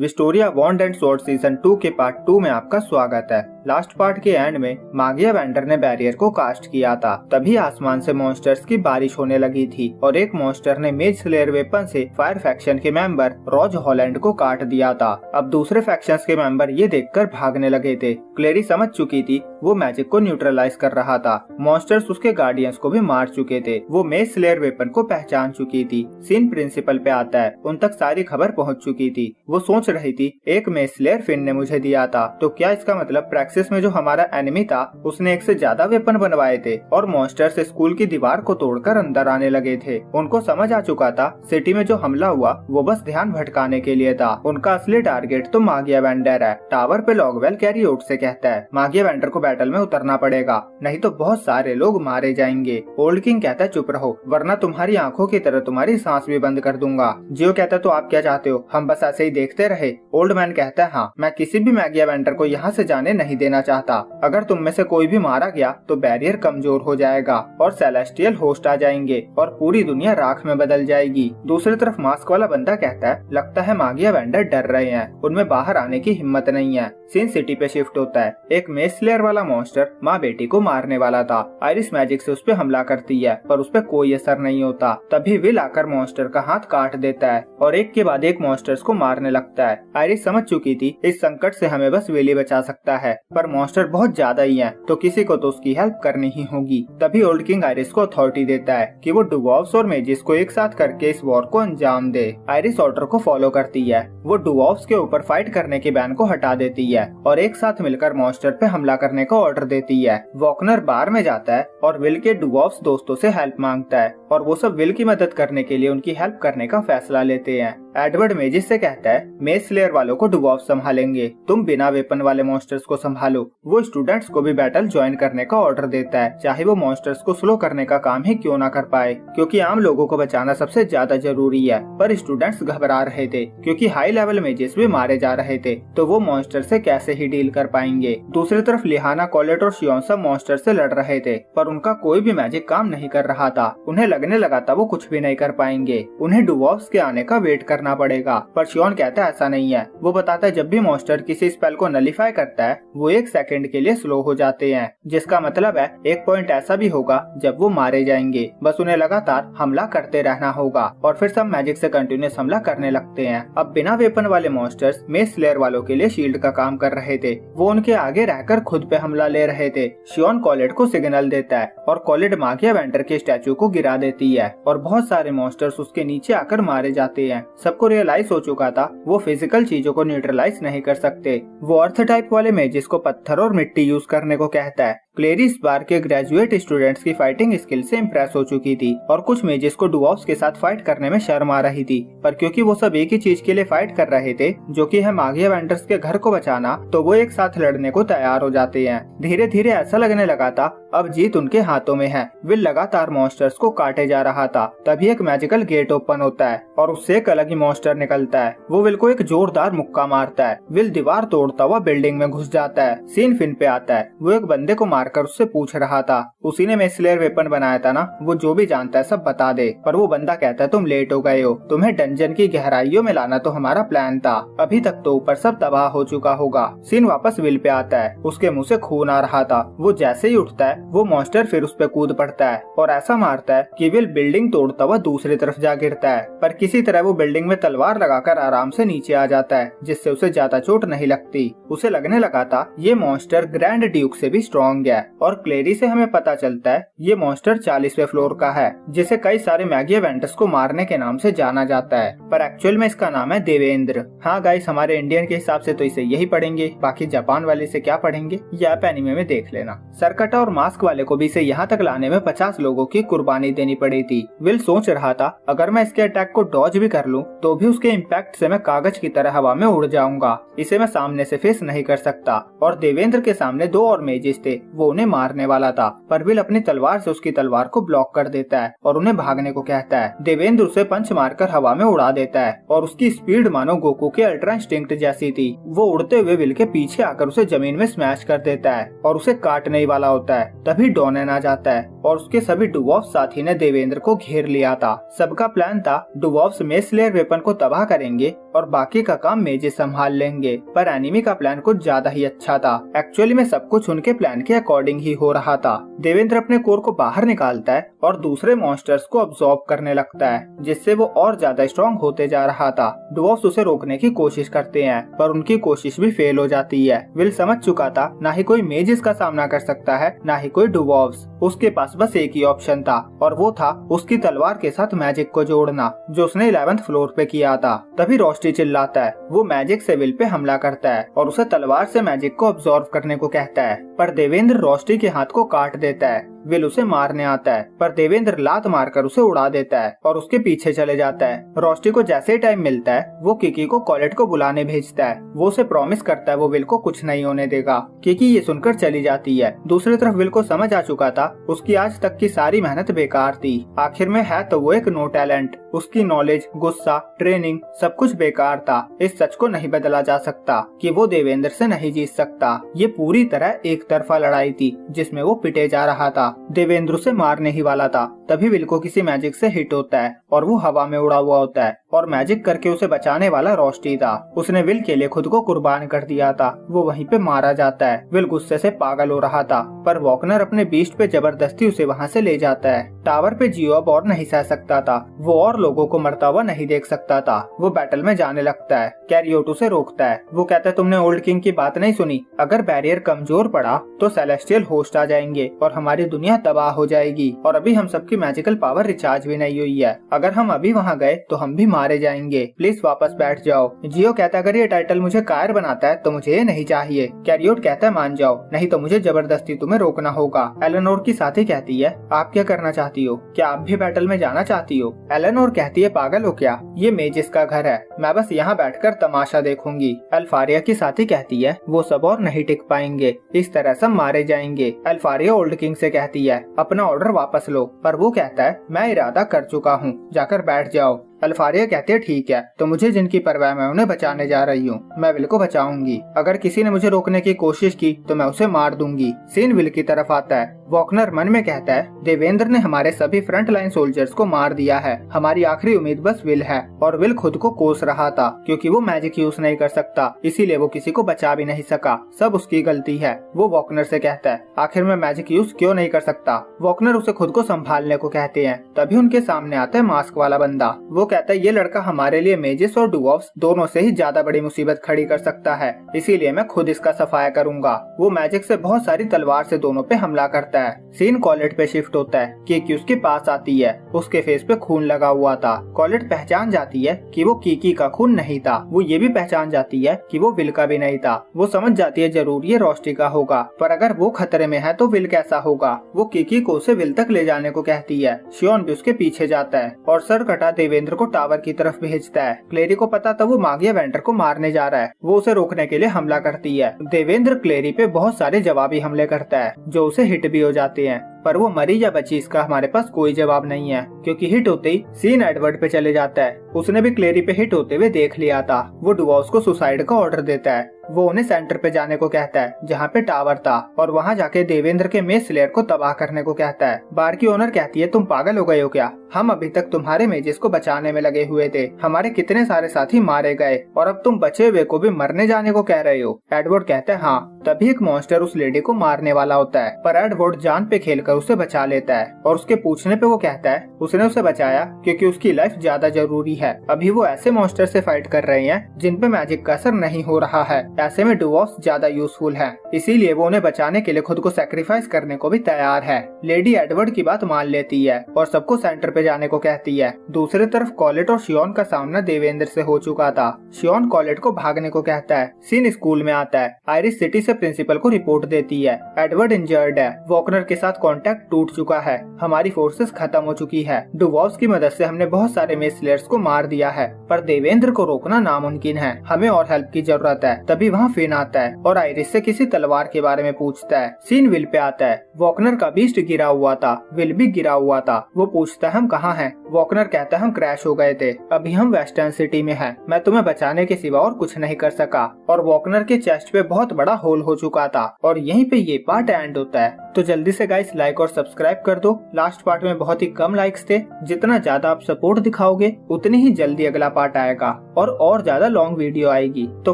विस्टोरिया bond and sword season 2 के part 2 में आपका स्वागत है। लास्ट पार्ट के एंड में मागिया वेंडर ने बैरियर को कास्ट किया था। तभी आसमान से मॉन्स्टर्स की बारिश होने लगी थी और एक मॉन्स्टर ने मेज स्लेयर वेपन से फायर फैक्शन के मेंबर रॉज हॉलैंड को काट दिया था। अब दूसरे फैक्शंस के मेंबर ये देखकर भागने लगे थे। क्लेरी समझ चुकी थी वो मैजिक को न्यूट्रलाइज कर रहा था। मॉन्स्टर्स उसके गार्डियंस को भी मार चुके थे। वो मेज स्लेयर वेपन को पहचान चुकी थी। सीन प्रिंसिपल पे आता है, उन तक सारी खबर पहुंच चुकी थी। वो सोच रही थी एक मेज स्लेयर फिन ने मुझे दिया था, तो क्या इसका मतलब प्रैक्सिस में जो हमारा एनिमी था उसने एक से ज्यादा वेपन बनवाए थे और मॉन्स्टर्स स्कूल की दीवार को तोड़कर अंदर आने लगे थे। उनको समझ आ चुका था सिटी में जो हमला हुआ वो बस ध्यान भटकाने के लिए था। उनका असली टारगेट तो मागिया वेंडर है। टावर पे लॉगवेल कैरियोट से कहता है मागिया वेंडर को बैटल में उतरना पड़ेगा, नहीं तो बहुत सारे लोग मारे जाएंगे। ओल्ड किंग कहता है चुप रहो वरना तुम्हारी आंखों की तरह तुम्हारी सांस भी बंद कर दूंगा। जियो कहता है तो आप क्या चाहते हो, हम बस ऐसे ही देखते रहे। ओल्ड मैन कहता है हाँ, मैं किसी भी मागिया वेंडर को यहाँ से जाने नहीं देना चाहता। अगर तुम में से कोई भी मारा गया तो बैरियर कमजोर हो जाएगा और सेलेस्टियल होस्ट आ जाएंगे और पूरी दुनिया राख में बदल जाएगी। दूसरी तरफ मास्क वाला बंदा कहता है लगता है मागिया वेंडर डर रहे हैं, उनमें बाहर आने की हिम्मत नहीं है। सीन सिटी पे शिफ्ट होता है। एक मेज स्लेयर वाला मॉन्स्टर माँ बेटी को मारने वाला था। आयरिस मैजिक से उस पे हमला करती है पर उस पे कोई असर नहीं होता। तभी विल आकर मॉन्स्टर का हाथ काट देता है और एक के बाद एक मॉन्स्टर्स को मारने लगता है। आयरिस समझ चुकी थी इस संकट से हमें बस विल ही बचा सकता है, पर मॉन्स्टर बहुत ज्यादा ही हैं, तो किसी को तो उसकी हेल्प करनी ही होगी। तभी ओल्ड किंग आयरिस को अथॉरिटी देता है कि वो डुवॉर्फ्स और मेजिस को एक साथ करके इस वॉर को अंजाम दे। आयरिस ऑर्डर को फॉलो करती है। वो डुवॉर्फ्स के ऊपर फाइट करने के बैन को हटा देती है और एक साथ मिलकर मॉन्स्टर पे हमला करने का ऑर्डर देती है। वॉकनर बार में जाता है और विल के डुवॉर्फ्स दोस्तों से हेल्प मांगता है और वो सब विल की मदद करने के लिए उनकी हेल्प करने का फैसला लेते हैं। एडवर्ड मेजिस से कहता है मेज स्लेयर वालों को डुवॉर्फ संभालेंगे, तुम बिना वेपन वाले मॉन्स्टर्स को संभालो। वो स्टूडेंट्स को भी बैटल ज्वाइन करने का ऑर्डर देता है, चाहे वो मॉन्स्टर्स को स्लो करने का काम ही क्यों ना कर पाए, क्योंकि आम लोगों को बचाना सबसे ज्यादा जरूरी है। पर स्टूडेंट्स घबरा रहे थे क्योंकि हाई लेवल मेजिस भी मारे जा रहे थे, तो वो मॉन्स्टर से कैसे ही डील कर पाएंगे। दूसरी तरफ लिहाना, कॉलेट और शियोन सब मॉन्स्टर से लड़ रहे थे, पर उनका कोई भी मैजिक काम नहीं कर रहा था। उन्हें लगने लगा था वो कुछ भी नहीं कर पाएंगे, उन्हें डुवॉर्फ्स के आने का वेट करना पड़ेगा। पर शियोन कहता है ऐसा नहीं है। वो बताता है जब भी मॉन्स्टर किसी स्पेल को नलिफाई करता है वो 1 सेकंड के लिए स्लो हो जाते हैं, जिसका मतलब है एक पॉइंट ऐसा भी होगा जब वो मारे जाएंगे। बस उन्हें लगातार हमला करते रहना होगा और फिर सब मैजिक से कंटिन्यूस हमला करने लगते हैं। अब बिना वेपन वाले मॉन्स्टर्स मेज स्लेयर वालों के लिए शील्ड का काम कर रहे थे। वो उनके आगे रहकर खुद पे हमला ले रहे थे। शियोन कॉलेट को सिग्नल देता है और कॉलेट मागिया वेंडर के स्टैचू को गिरा देती है और बहुत सारे मॉन्स्टर्स उसके नीचे आकर मारे जाते हैं। सबको रियलाइज हो चुका था वो फिजिकल चीजों को न्यूट्रलाइज नहीं कर सकते। वो अर्थ टाइप वाले मेजिस को पत्थर और मिट्टी यूज करने को कहता है। क्लेरी इस बार के ग्रेजुएट स्टूडेंट्स की फाइटिंग स्किल से इम्प्रेस हो चुकी थी और कुछ मेजिस को डुवॉर्फ्स के साथ फाइट करने में शर्म आ रही थी, पर क्योंकि वो सब एक ही चीज के लिए फाइट कर रहे थे जो कि है मागिया वेंडर्स के घर को बचाना, तो वो एक साथ लड़ने को तैयार हो जाते हैं। धीरे धीरे ऐसा लगने लगा था अब जीत उनके हाथों में है। विल लगातार मॉन्स्टर्स को काटे जा रहा था। तभी एक मैजिकल गेट ओपन होता है और उससे एक अलग ही मॉन्स्टर निकलता है। वो विल को एक जोरदार मुक्का मारता है। विल दीवार तोड़ता हुआ बिल्डिंग में घुस जाता है। सीन फिन पे आता है। वो एक बंदे को मारकर उससे पूछ रहा था उसी ने मेज स्लेयर वेपन बनाया था ना, वो जो भी जानता है सब बता दे। पर वो बंदा कहता है तुम लेट हो गए हो, तुम्हें डंजन की गहराइयों में लाना तो हमारा प्लान था, अभी तक तो ऊपर सब तबाह हो चुका होगा। सीन वापस विल पे आता है। उसके मुंह से खून आ रहा था। वो जैसे ही उठता है वो मॉन्स्टर फिर उस पे कूद पड़ता है और ऐसा मारता है कि विल बिल्डिंग तोड़ता हुआ दूसरी तरफ जा गिरता है, पर किसी तरह वो बिल्डिंग में तलवार लगाकर आराम से नीचे आ जाता है, जिससे उसे ज्यादा चोट नहीं लगती। उसे लगने लगा था ये मॉन्स्टर ग्रैंड ड्यूक से भी स्ट्रॉन्ग है और क्लेरी से हमें पता चलता है ये मॉन्स्टर 40वें फ्लोर का है, जिसे कई सारे मागिया वेंडर्स को मारने के नाम से जाना जाता है, पर एक्चुअल में इसका नाम है देवेंद्र। हाँ गाइस, हमारे इंडियन के हिसाब से तो इसे यही पढ़ेंगे, बाकी जापान वाले से क्या पढ़ेंगे ये आप एनिमे में देख लेना। सरकटा और मास्क वाले को भी इसे यहाँ तक लाने में 50 लोगों की कुर्बानी देनी पड़ी थी। विल सोच रहा था अगर मैं इसके अटैक को डॉज भी कर लूं तो भी उसके इम्पैक्ट से मैं कागज की तरह हवा में उड़ जाऊंगा, इसे मैं सामने से फेस नहीं कर सकता। और देवेंद्र के सामने 2 और मेजिस थे, वो उन्हें मारने वाला था, पर विल अपनी तलवार से उसकी तलवार को ब्लॉक कर देता है और उन्हें भागने को कहता है। देवेंद्र उसे पंच मारकर हवा में उड़ा देता है और उसकी स्पीड मानो गोकू के अल्ट्रा इंस्टिंक्ट जैसी थी। वो उड़ते हुए विल के पीछे आकर उसे जमीन में स्मैश कर देता है और उसे काटने ही वाला होता है। तभी डॉनन आ जाता है और उसके सभी डुवॉर्फ साथी ने देवेंद्र को घेर लिया था। सबका प्लान था डुवॉर्फ्स मेज स्लेयर वेपन को तबाह करेंगे और बाकी का काम मेजेस संभाल लेंगे। पर एनिमी का प्लान कुछ ज्यादा ही अच्छा था। एक्चुअली में सब कुछ उनके प्लान के अकॉर्डिंग ही हो रहा था। देवेंद्र अपने कोर को बाहर निकालता है और दूसरे मॉन्स्टर्स को अब्सॉर्ब करने लगता है, जिससे वो और ज्यादा स्ट्रॉन्ग होते जा रहा था। डुवर्स उसे रोकने की कोशिश करते हैं, पर उनकी कोशिश भी फेल हो जाती है। विल समझ चुका था ना ही कोई मेज इसका सामना कर सकता है, ना ही कोई डुवर्स। उसके पास बस एक ही ऑप्शन था, और वो था उसकी तलवार के साथ मैजिक को जोड़ना, जो उसने 11th फ्लोर पे किया था। तभी रोस्टी चिल्लाता है। वो मैजिक से विल पे हमला करता है और उसे तलवार से मैजिक को अब्सॉर्ब करने को कहता है, पर देवेंद्र रोस्टी के हाथ को काट देता है। विल उसे मारने आता है, पर देवेंद्र लात मारकर उसे उड़ा देता है और उसके पीछे चले जाता है। रोस्टी को जैसे ही टाइम मिलता है, वो किकी को कॉलेट को बुलाने भेजता है। वो उसे प्रॉमिस करता है वो विल को कुछ नहीं होने देगा। किकी ये सुनकर चली जाती है। दूसरी तरफ विल को समझ आ चुका था उसकी आज तक की सारी मेहनत बेकार थी। आखिर में है तो वो एक नो टैलेंट। उसकी नॉलेज, गुस्सा, ट्रेनिंग सब कुछ बेकार था। इस सच को नहीं बदला जा सकता कि वो देवेंद्र से नहीं जीत सकता। ये पूरी तरह एक तरफा लड़ाई थी जिसमें वो पिटे जा रहा था। देवेंद्र उसे मारने ही वाला था, तभी विल को किसी मैजिक से हिट होता है और वो हवा में उड़ा हुआ होता है, और मैजिक करके उसे बचाने वाला रोस्टी था। उसने विल के लिए खुद को कुर्बान कर दिया था। वो वहीं पे मारा जाता है। विल गुस्से से पागल हो रहा था, पर वॉकनर अपने बीस्ट पे जबरदस्ती उसे वहाँ से ले जाता है। टावर पे जियो अब और नहीं सह सकता था। वो और लोगों को मरता हुआ नहीं देख सकता था। वो बैटल में जाने लगता है। कैरियोट उसे रोकता है। वो कहता है तुमने ओल्ड किंग की बात नहीं सुनी। अगर बैरियर कमजोर पड़ा तो सेलेस्टियल होस्ट आ जाएंगे और हमारी दुनिया तबाह हो जाएगी, और अभी हम सबकी मैजिकल पावर रिचार्ज भी नहीं हुई है। अगर हम अभी वहाँ गए तो हम भी मारे जाएंगे। प्लीज वापस बैठ जाओ। जियो कहता है अगर ये टाइटल मुझे कायर बनाता है तो मुझे ये नहीं चाहिए। कैरियोट कहता है मान जाओ, नहीं तो मुझे जबरदस्ती तुम्हें रोकना होगा। एलेनोर की साथी कहती है आप क्या करना चाहती हो? क्या आप भी बैटल में जाना चाहती हो? एलेनोर कहती है पागल हो क्या? ये मेजिस का घर है, मैं बस यहाँ बैठकर तमाशा देखूंगी। अल्फारिया की साथी कहती है वो सब और नहीं टिक पाएंगे, इस तरह सब मारे जाएंगे। अल्फारिया ओल्ड किंग से कहती है अपना ऑर्डर वापस लो, पर वो कहता है मैं इरादा कर चुका हूँ, जाकर बैठ जाओ। अल्फारिया कहते हैं ठीक है, तो मुझे जिनकी परवाह मैं उन्हें बचाने जा रही हूँ। मैं विल को बचाऊंगी। अगर किसी ने मुझे रोकने की कोशिश की तो मैं उसे मार दूंगी। सीन विल की तरफ आता है। वॉकनर मन में कहता है देवेंद्र ने हमारे सभी फ्रंट लाइन सोल्जर्स को मार दिया है, हमारी आखिरी उम्मीद बस विल है। और विल खुद को कोस रहा था क्योंकि वो मैजिक यूज नहीं कर सकता, इसीलिए वो किसी को बचा भी नहीं सका। सब उसकी गलती है। वो वॉकनर से कहता है आखिर मैं मैजिक यूज क्यों नहीं कर सकता? वॉकनर उसे खुद को संभालने को कहते हैं। तभी उनके सामने आता है मास्क वाला बंदा। वो कहता है ये लड़का हमारे लिए मेजिस और डुवर्फ्स दोनों से ही ज्यादा बड़ी मुसीबत खड़ी कर सकता है, इसीलिए मैं खुद इसका सफाया करूंगा। वो मैजिक से बहुत सारी तलवार से दोनों पे हमला करता है। सीन कॉलेट पे शिफ्ट होता है। कीकी उसके पास आती है। उसके फेस पे खून लगा हुआ था। कॉलेट पहचान जाती है कि वो कीकी का खून नहीं था। वो ये भी पहचान जाती है कि वो विल का भी नहीं था। वो समझ जाती है जरूर ये रोस्टी का होगा, पर अगर वो खतरे में है तो विल कैसा होगा। वो कीकी को उसे विल तक ले जाने को कहती है। शियोन भी उसके पीछे जाता है और सर कटा देवेंद्र को टावर की तरफ भेजता है। क्लेरी को पता था वो मागिया वेंडर को मारने जा रहा है। वो उसे रोकने के लिए हमला करती है। देवेंद्र क्लेरी पे बहुत सारे जवाबी हमले करता है जो उसे हिट भी हो जाते हैं, पर वो मरी या बची इसका हमारे पास कोई जवाब नहीं है, क्योंकि हिट होते ही सीन एडवर्ड पे चले जाता है। उसने भी क्लेरी पे हिट होते हुए देख लिया था। वो डुवर्स को सुसाइड का ऑर्डर देता है। वो उन्हें सेंटर पे जाने को कहता है जहाँ पे टावर था, और वहाँ जाके देवेंद्र के मेज स्लेयर को तबाह करने को कहता है। बार की ओनर कहती है तुम पागल हो गए हो क्या? हम अभी तक तुम्हारे मेजेस को बचाने में लगे हुए थे। हमारे कितने सारे साथी मारे गए और अब तुम बचे हुए को भी मरने जाने को कह रहे हो। एडवर्ड कहता है हाँ। तभी एक मॉन्स्टर उस लेडी को मारने वाला होता है, पर एडवर्ड जान पे खेलकर उसे बचा लेता है। और उसके पूछने पे वो कहता है उसने उसे बचाया क्योंकि उसकी लाइफ ज्यादा जरूरी है। अभी वो ऐसे मॉन्स्टर से फाइट कर रहे हैं जिन पे मैजिक का असर नहीं हो रहा है। ऐसे में डुवर्फ्स ज्यादा यूजफुल है, इसीलिए वो उन्हें बचाने के लिए खुद को सैक्रिफाइस करने को भी तैयार है। लेडी एडवर्ड की बात मान लेती है और सबको सेंटर पे जाने को कहती है। दूसरी तरफ कॉलेट और शियोन का सामना देवेंद्र से हो चुका था। शियोन कॉलेट को भागने को कहता है। सीन स्कूल में आता है। आयरिस सिटी से प्रिंसिपल को रिपोर्ट देती है एडवर्ड इंजर्ड है। वॉकनर के साथ कांटेक्ट टूट चुका है। हमारी फोर्सेस खत्म हो चुकी है। डुवर्फ्स की मदद से हमने बहुत सारे मेज स्लेयर्स को मार दिया है, पर देवेंद्र को रोकना नामुमकिन है। हमें और हेल्प की जरूरत है। तभी वहाँ फिन आता है और आयरिस से किसी तलवार के बारे में पूछता है। सीन विल पे आता है। वॉकनर का बीस्ट गिरा हुआ था, विल भी गिरा हुआ था। वो पूछता है हम कहाँ हैं? वॉकनर कहता है हम क्रैश हो गए थे, अभी हम वेस्टर्न सिटी में हैं। मैं तुम्हें बचाने के सिवा और कुछ नहीं कर सका। और वॉकनर के चेस्ट पे बहुत बड़ा होल हो चुका था। और यहीं पे ये पार्ट एंड होता है। तो जल्दी से गाइस लाइक और सब्सक्राइब कर दो। लास्ट पार्ट में बहुत ही कम लाइक्स थे। जितना ज्यादा आप सपोर्ट दिखाओगे उतनी ही जल्दी अगला पार्ट आएगा और ज्यादा लॉन्ग वीडियो आएगी। तो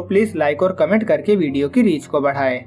प्लीज लाइक और कमेंट करके वीडियो की रीच को बढ़ाएं।